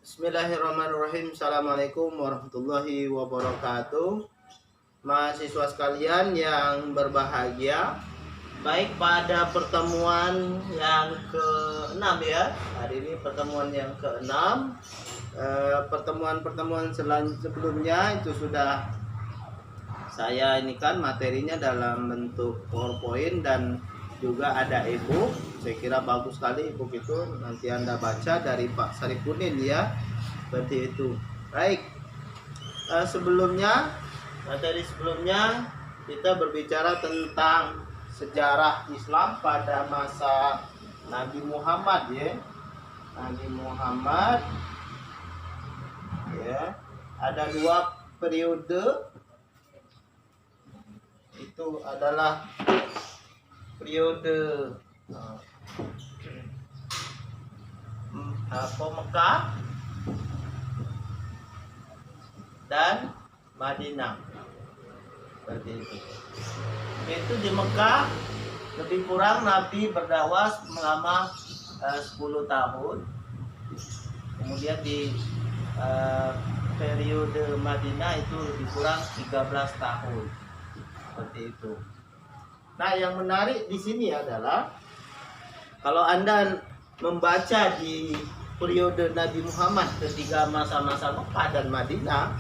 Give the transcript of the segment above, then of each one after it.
Bismillahirrahmanirrahim. Assalamualaikum warahmatullahi wabarakatuh. Mahasiswa sekalian yang berbahagia, baik pada pertemuan yang ke-6 ya. Hari ini pertemuan yang ke-6. Pertemuan-pertemuan sebelumnya itu sudah saya ini kan materinya dalam bentuk PowerPoint dan juga ada e-book. Saya kira bagus sekali e-book itu, nanti Anda baca dari Pak Sarifudin ya, seperti itu. Baik, materi sebelumnya kita berbicara tentang sejarah Islam pada masa Nabi Muhammad ya. Nabi Muhammad ya, ada dua periode. Itu adalah periode Mekah dan Madinah, seperti itu. Itu di Mekah lebih kurang Nabi berdakwah selama 10 tahun. Kemudian di periode Madinah itu lebih kurang 13 tahun, seperti itu. Nah, yang menarik di sini adalah kalau Anda membaca di periode Nabi Muhammad ketika masa-masa Mekah dan Madinah,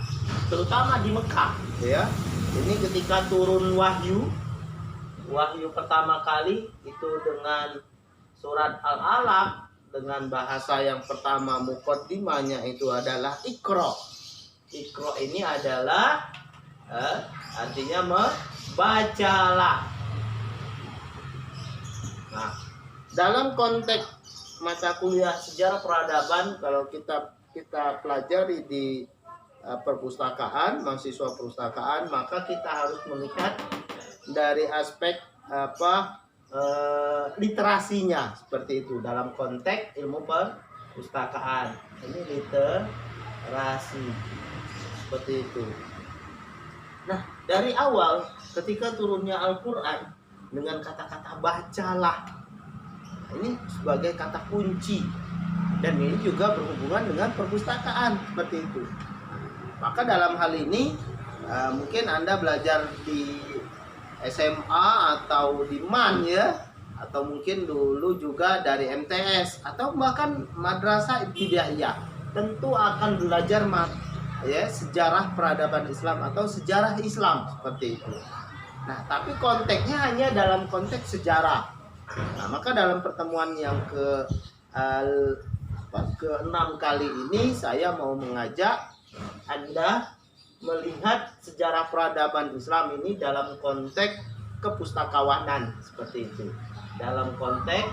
terutama di Mekah, ya. Ini ketika turun wahyu pertama kali itu dengan surat Al-Alaq dengan bahasa yang pertama muqaddimahnya itu adalah Iqra. Iqra ini adalah artinya membacalah. Nah, dalam konteks mata kuliah sejarah peradaban, kalau kita pelajari di perpustakaan, mahasiswa perpustakaan, maka kita harus melihat dari aspek literasinya, seperti itu dalam konteks ilmu perpustakaan. Ini literasi, seperti itu. Nah, dari awal ketika turunnya Al-Quran dengan kata-kata bacalah, ini sebagai kata kunci, dan ini juga berhubungan dengan perpustakaan, seperti itu. Maka dalam hal ini mungkin Anda belajar di SMA atau di MAN ya, atau mungkin dulu juga dari MTS atau bahkan madrasah ibtidaiyah, tentu akan belajar sejarah peradaban Islam atau sejarah Islam, seperti itu. Nah, tapi konteksnya hanya dalam konteks sejarah. Nah, maka dalam pertemuan yang ke-6 kali ini saya mau mengajak Anda melihat sejarah peradaban Islam ini dalam konteks kepustakawanan, seperti itu. Dalam konteks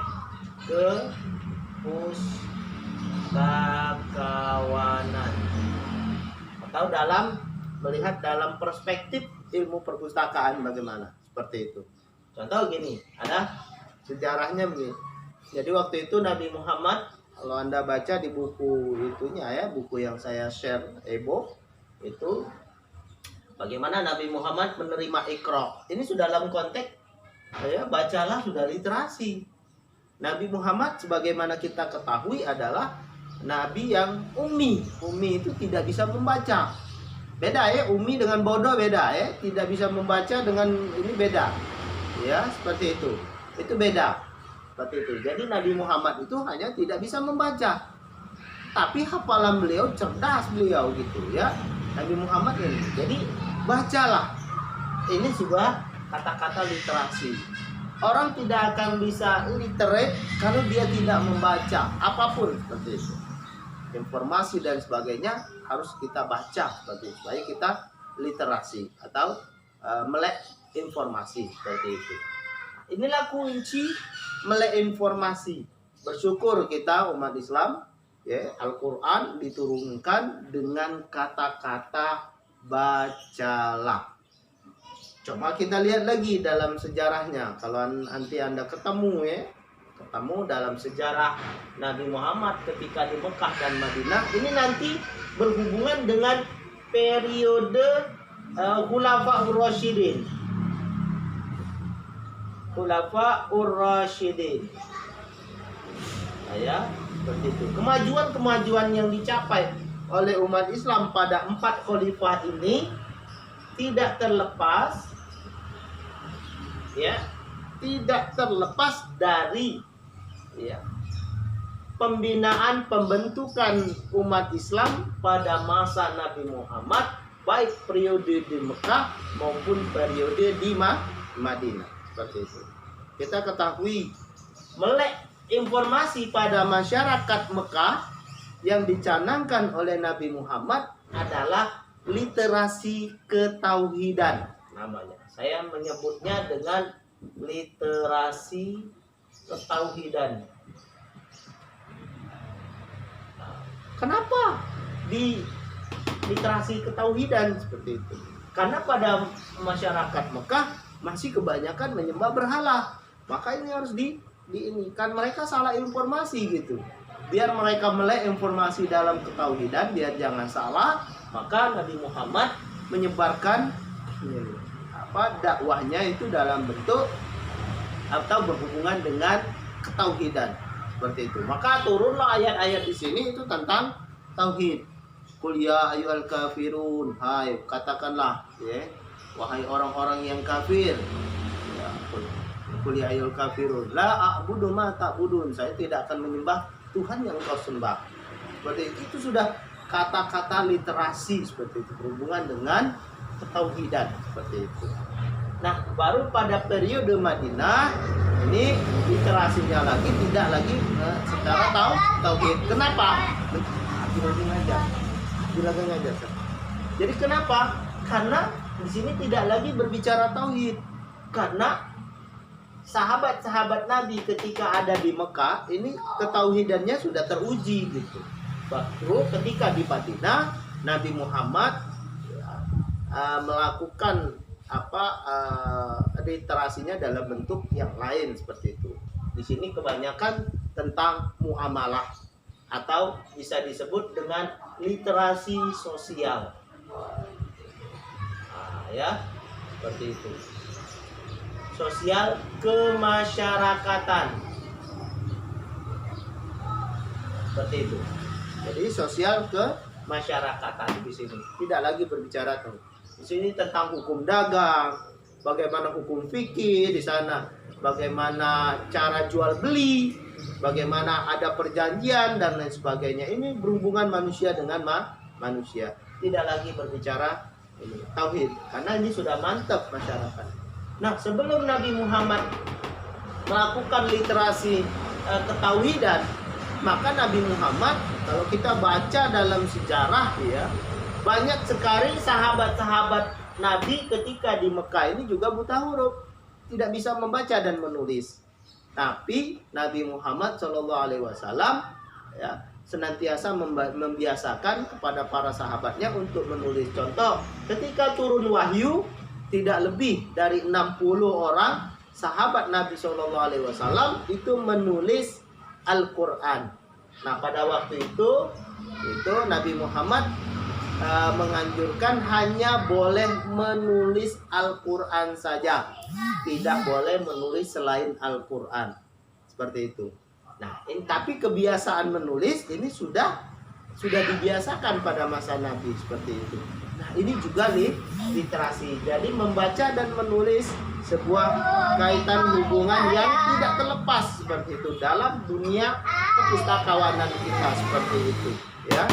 kepustakawanan atau melihat dalam perspektif ilmu perpustakaan bagaimana, seperti itu. Contoh gini, ada sejarahnya begini. Jadi waktu itu Nabi Muhammad, kalau Anda baca di buku itunya ya, buku yang saya share e-book itu, bagaimana Nabi Muhammad menerima Iqra. Ini sudah dalam konteks bacalah, sudah literasi. Nabi Muhammad sebagaimana kita ketahui adalah Nabi yang ummi. Ummi itu tidak bisa membaca. Beda ya, ummi dengan bodoh beda ya. Tidak bisa membaca dengan ini beda. Ya, seperti itu. Itu beda. Seperti itu. Jadi Nabi Muhammad itu hanya tidak bisa membaca. Tapi hafalan beliau cerdas beliau gitu ya. Nabi Muhammad ini. Jadi bacalah. Ini sebuah kata-kata literasi. Orang tidak akan bisa literate kalau dia tidak membaca apapun, seperti itu. Informasi dan sebagainya harus kita baca, seperti itu, supaya kita literasi atau melek informasi, seperti itu. Inilah kunci melek informasi. Bersyukur kita umat Islam ya, Al-Quran diturunkan dengan kata-kata bacalah. Coba kita lihat lagi dalam sejarahnya. Kalau nanti Anda ketemu dalam sejarah Nabi Muhammad ketika di Mekah dan Madinah, ini nanti berhubungan dengan periode Khulafaur Rasyidin. Khulafaur Rasyidin. Ya. Seperti itu. Kemajuan-kemajuan yang dicapai oleh umat Islam pada 4 khalifah ini tidak terlepas dari pembinaan pembentukan umat Islam pada masa Nabi Muhammad, baik periode di Mekah maupun periode di Madinah. Seperti itu. Kita ketahui melek informasi pada masyarakat Mekah yang dicanangkan oleh Nabi Muhammad adalah literasi ketauhidan namanya. Saya menyebutnya dengan literasi ketauhidan. Kenapa di literasi ketauhidan seperti itu? Karena pada masyarakat Mekah masih kebanyakan menyembah berhala. Maka ini harus kan mereka salah informasi gitu. Biar mereka melek informasi dalam ketauhidan, biar jangan salah, maka Nabi Muhammad menyebarkan dakwahnya itu dalam bentuk atau berhubungan dengan ketauhidan seperti itu. Maka turunlah ayat-ayat di sini itu tentang tauhid. Qul ya ayyuhal kafirun, hai katakanlah wahai orang-orang yang kafir. Ya, qul ya ayyuhal kafirun, la a'budu ma ta'budun, saya tidak akan menyembah Tuhan yang kau sembah. Seperti itu sudah kata-kata literasi seperti itu berhubungan dengan ketauhidan seperti itu. Nah, baru pada periode Madinah ini literasinya lagi tidak lagi secara tauhid. Kenapa? Bilangin aja. Jadi kenapa? Karena di sini tidak lagi berbicara tauhid. Karena sahabat-sahabat Nabi ketika ada di Mekah ini ketauhidannya sudah teruji gitu. Baru ketika di Madinah Nabi Muhammad melakukan literasinya dalam bentuk yang lain seperti itu. Di sini kebanyakan tentang muamalah atau bisa disebut dengan literasi sosial. Seperti itu. Sosial kemasyarakatan. Seperti itu. Jadi sosial kemasyarakatan di sini. Tidak lagi berbicara di sini tentang hukum dagang, bagaimana hukum fikih di sana, bagaimana cara jual beli, bagaimana ada perjanjian dan lain sebagainya. Ini berhubungan manusia dengan manusia. Tidak lagi berbicara tauhid, karena ini sudah mantap masyarakat. Nah, sebelum Nabi Muhammad melakukan literasi ketauhidan, maka Nabi Muhammad kalau kita baca dalam sejarah banyak sekali sahabat-sahabat Nabi ketika di Mekah ini juga buta huruf, tidak bisa membaca dan menulis. Tapi Nabi Muhammad SAW senantiasa membiasakan kepada para sahabatnya untuk menulis. Contoh, ketika turun wahyu, tidak lebih dari 60 orang sahabat Nabi SAW itu menulis Al-Quran. Nah, pada waktu itu Nabi Muhammad menganjurkan hanya boleh menulis Al-Quran saja, tidak boleh menulis selain Al-Quran. Seperti itu. Nah, tapi kebiasaan menulis ini sudah dibiasakan pada masa Nabi seperti itu. Nah, ini juga literasi. Jadi membaca dan menulis sebuah kaitan hubungan yang tidak terlepas seperti itu dalam dunia kepustakawanan kita seperti itu, ya.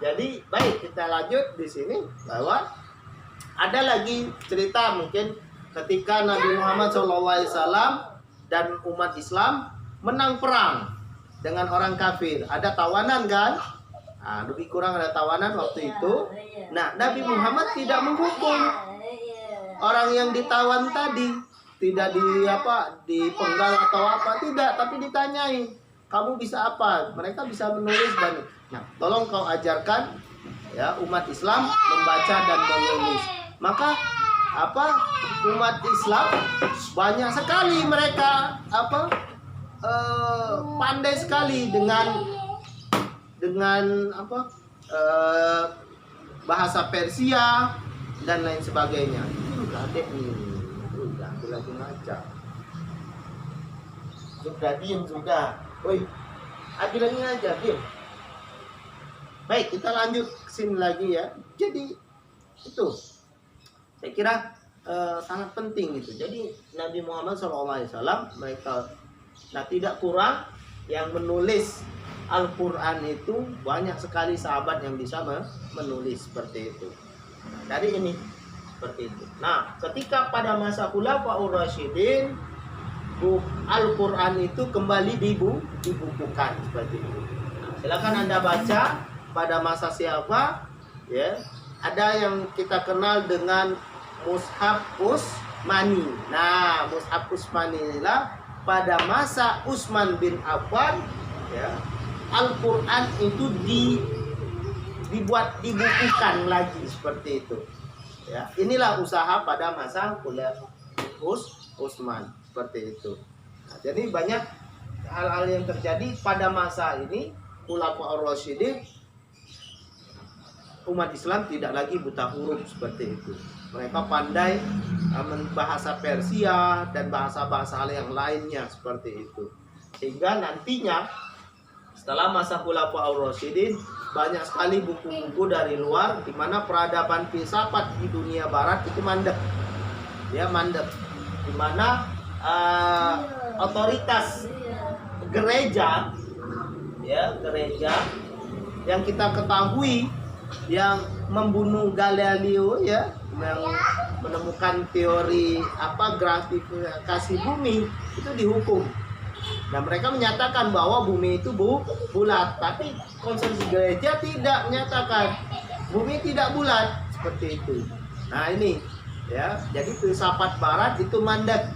Jadi baik, kita lanjut di sini bahwa ada lagi cerita mungkin ketika Nabi Muhammad SAW dan umat Islam menang perang dengan orang kafir. Ada tawanan kan? Nah, lebih kurang ada tawanan waktu itu. Nah, Nabi Muhammad tidak menghukum orang yang ditawan tadi, tidak dipenggal atau apa, tidak, tapi ditanyai, kamu bisa apa? Mereka bisa menulis dan nah, tolong kau ajarkan umat Islam membaca dan menulis. Maka umat Islam banyak sekali mereka pandai sekali dengan bahasa Persia dan lain sebagainya. Udah aku lagi ngaca. Sudah diem sudah. Woi, Bilangin aja, Bil. Baik, kita lanjut ke sini lagi ya. Jadi itu saya kira sangat penting gitu. Jadi Nabi Muhammad SAW mereka, nah tidak kurang yang menulis Al-Quran itu banyak sekali sahabat yang bisa menulis seperti itu. Dari ini seperti itu. Nah, ketika pada masa Khulafaur Rasyidin Al-Quran itu kembali dibukukan seperti itu. Nah, silakan Anda baca pada masa siapa ya. Ada yang kita kenal dengan Mushaf Utsmani. Nah, Mushaf Utsmani inilah pada masa Utsman bin Affan ya, Al-Quran itu dibukukan lagi seperti itu. Ya, inilah usaha pada masa Utsman seperti itu. Nah, jadi banyak hal-hal yang terjadi pada masa ini Khulafaur Rasyidin. Umat Islam tidak lagi buta huruf seperti itu. Mereka pandai bahasa Persia dan bahasa-bahasa yang lainnya seperti itu. Sehingga nantinya setelah masa Khulafaur Rasyidin banyak sekali buku-buku dari luar di mana peradaban filsafat di dunia barat itu mandek. Ya, mandek. Di mana otoritas gereja ya, gereja yang kita ketahui yang membunuh Galileo ya, yang menemukan teori gravitasi bumi itu dihukum. Nah, mereka menyatakan bahwa bumi itu bulat, tapi konsensus gereja tidak menyatakan bumi tidak bulat seperti itu. Nah, ini ya, jadi filsafat barat itu mandek.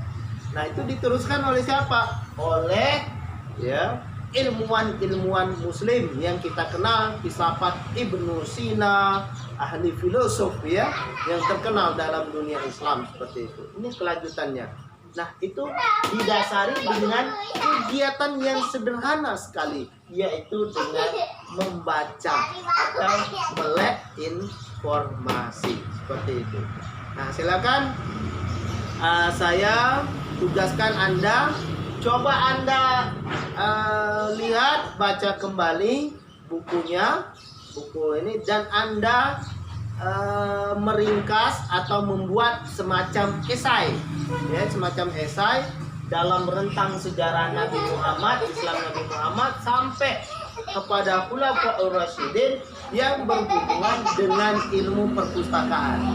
Nah, itu diteruskan oleh siapa? Oleh ya ilmuwan-ilmuwan muslim yang kita kenal, filsafat Ibnu Sina, ahli filosof ya, yang terkenal dalam dunia Islam seperti itu. Ini kelanjutannya. Nah, itu didasari dengan kegiatan yang sederhana sekali, yaitu dengan membaca atau melek informasi seperti itu. Nah, silakan saya tugaskan Anda, coba Anda lihat, baca kembali bukunya, buku ini, dan Anda meringkas atau membuat semacam esai ya, semacam esai dalam rentang sejarah Nabi Muhammad, Islam Nabi Muhammad sampai kepada Khulafaur Rasyidin yang berhubungan dengan ilmu perpustakaan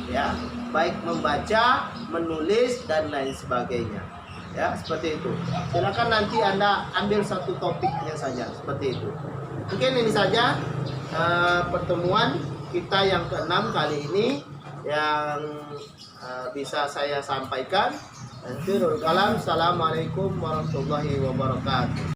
ya, baik membaca, menulis dan lain sebagainya ya, seperti itu. Silakan nanti Anda ambil satu topiknya saja seperti itu. Mungkin ini saja pertemuan kita yang ke-6 kali ini yang bisa saya sampaikan. Assalamualaikum warahmatullahi wabarakatuh.